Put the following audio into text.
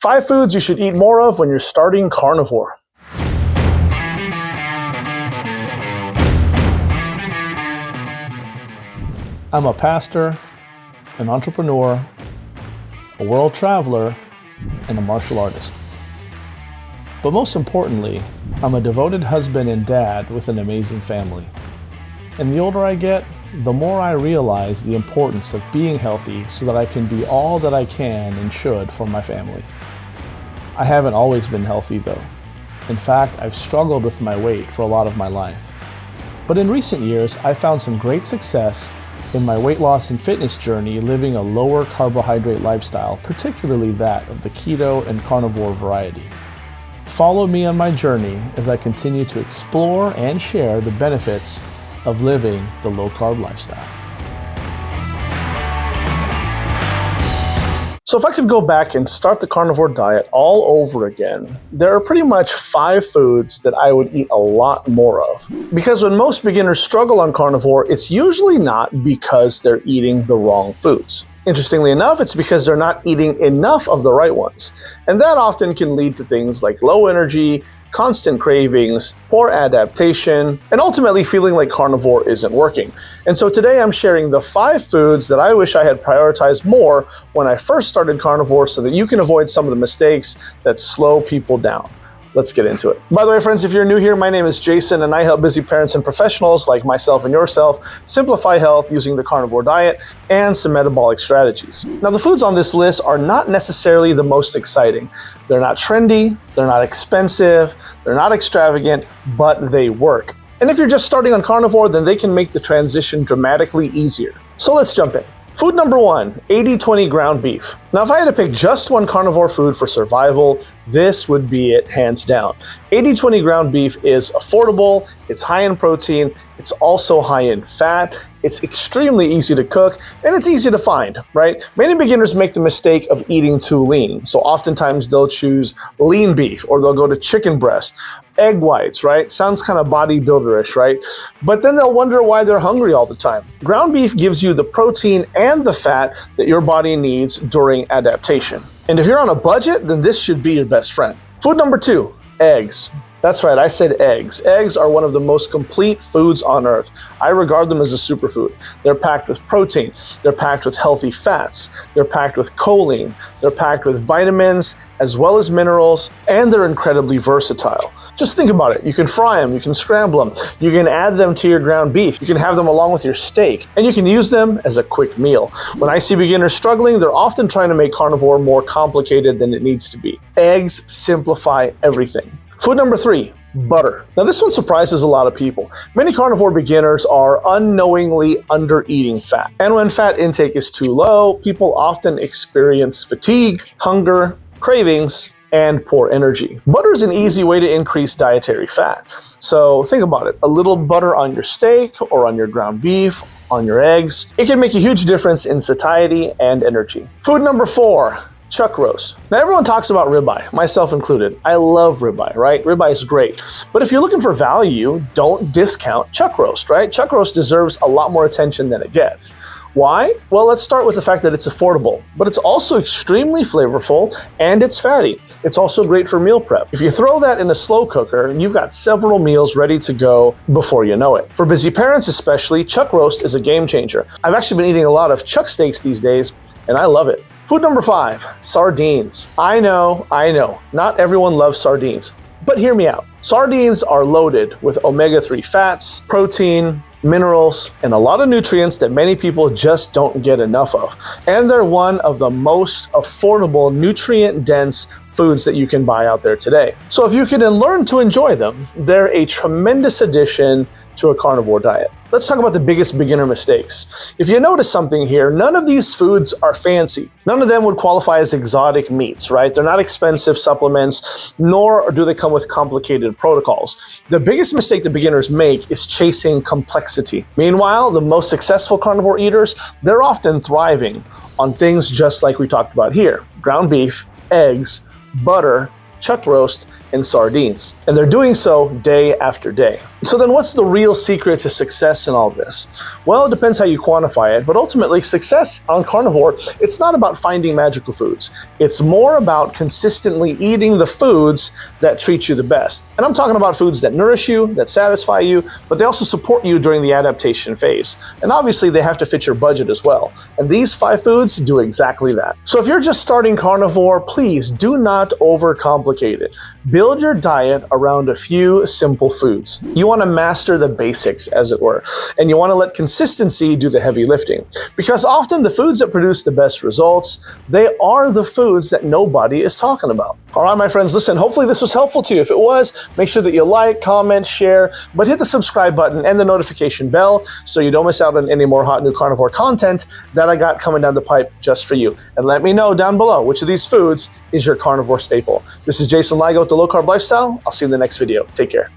5 foods you should eat more of when you're starting carnivore. I'm a pastor, an entrepreneur, a world traveler, and a martial artist. But most importantly, I'm a devoted husband and dad with an amazing family. And the older I get, the more I realize the importance of being healthy so that I can be all that I can and should for my family. I haven't always been healthy though. In fact, I've struggled with my weight for a lot of my life. But in recent years, I found some great success in my weight loss and fitness journey living a lower carbohydrate lifestyle, particularly that of the keto and carnivore variety. Follow me on my journey as I continue to explore and share the benefits of living the low-carb lifestyle. So if I could go back and start the carnivore diet all over again, there are pretty much 5 foods that I would eat a lot more of. Because when most beginners struggle on carnivore, it's usually not because they're eating the wrong foods. Interestingly enough, it's because they're not eating enough of the right ones. And that often can lead to things like low energy, constant cravings, poor adaptation, and ultimately feeling like carnivore isn't working. And so today I'm sharing the 5 foods that I wish I had prioritized more when I first started carnivore so that you can avoid some of the mistakes that slow people down. Let's get into it. By the way, friends, if you're new here, my name is Jason and I help busy parents and professionals like myself and yourself simplify health using the carnivore diet and some metabolic strategies. Now, the foods on this list are not necessarily the most exciting. They're not trendy, they're not expensive, they're not extravagant, but they work. And if you're just starting on carnivore, then they can make the transition dramatically easier. So let's jump in. Food number 1, 80-20 ground beef. Now, if I had to pick just one carnivore food for survival, this would be it, hands down. 80-20 ground beef is affordable, it's high in protein, it's also high in fat, it's extremely easy to cook, and it's easy to find, right? Many beginners make the mistake of eating too lean. So oftentimes they'll choose lean beef or they'll go to chicken breast, egg whites, right? Sounds kind of bodybuilderish, right? But then they'll wonder why they're hungry all the time. Ground beef gives you the protein and the fat that your body needs during adaptation. And if you're on a budget, then this should be your best friend. Food number 2, eggs. That's right, I said eggs. Eggs are one of the most complete foods on earth. I regard them as a superfood. They're packed with protein, they're packed with healthy fats, they're packed with choline, they're packed with vitamins, as well as minerals, and they're incredibly versatile. Just think about it. You can fry them, you can scramble them, you can add them to your ground beef, you can have them along with your steak, and you can use them as a quick meal. When I see beginners struggling, they're often trying to make carnivore more complicated than it needs to be. Eggs simplify everything. Food number 3, butter. Now this one surprises a lot of people. Many carnivore beginners are unknowingly under-eating fat. And when fat intake is too low, people often experience fatigue, hunger, cravings, and poor energy. Butter is an easy way to increase dietary fat. So think about it. A little butter on your steak or on your ground beef, on your eggs, it can make a huge difference in satiety and energy. Food number 4, chuck roast. Now everyone talks about ribeye, myself included. I love ribeye, right? Ribeye is great. But if you're looking for value, don't discount chuck roast, right? Chuck roast deserves a lot more attention than it gets. Why? Well, let's start with the fact that it's affordable, but it's also extremely flavorful and it's fatty. It's also great for meal prep. If you throw that in a slow cooker, you've got several meals ready to go before you know it. For busy parents especially, chuck roast is a game changer. I've actually been eating a lot of chuck steaks these days, and I love it. Food number 5, sardines. I know, not everyone loves sardines, but hear me out. Sardines are loaded with omega-3 fats, protein, minerals, and a lot of nutrients that many people just don't get enough of. And they're one of the most affordable, nutrient-dense foods that you can buy out there today. So if you can learn to enjoy them, they're a tremendous addition to a carnivore diet. Let's talk about the biggest beginner mistakes. If you notice something here, none of these foods are fancy. None of them would qualify as exotic meats, right? They're not expensive supplements, nor do they come with complicated protocols. The biggest mistake that beginners make is chasing complexity. Meanwhile, the most successful carnivore eaters, they're often thriving on things just like we talked about here: ground beef, eggs, butter, chuck roast, and sardines. And they're doing so day after day. So then what's the real secret to success in all this? Well, it depends how you quantify it, but ultimately success on carnivore, it's not about finding magical foods. It's more about consistently eating the foods that treat you the best. And I'm talking about foods that nourish you, that satisfy you, but they also support you during the adaptation phase. And obviously they have to fit your budget as well. And these 5 foods do exactly that. So if you're just starting carnivore, please do not overcomplicate it. Build your diet around a few simple foods. You want to master the basics, as it were, and you want to let consistency do the heavy lifting. Because often the foods that produce the best results, they are the foods that nobody is talking about. All right, my friends, listen, hopefully this was helpful to you. If it was, make sure that you like, comment, share, but hit the subscribe button and the notification bell so you don't miss out on any more hot new carnivore content that I got coming down the pipe just for you. And let me know down below which of these foods is your carnivore staple. This is Jason Ligo with The Low Carb Lifestyle. I'll see you in the next video. Take care.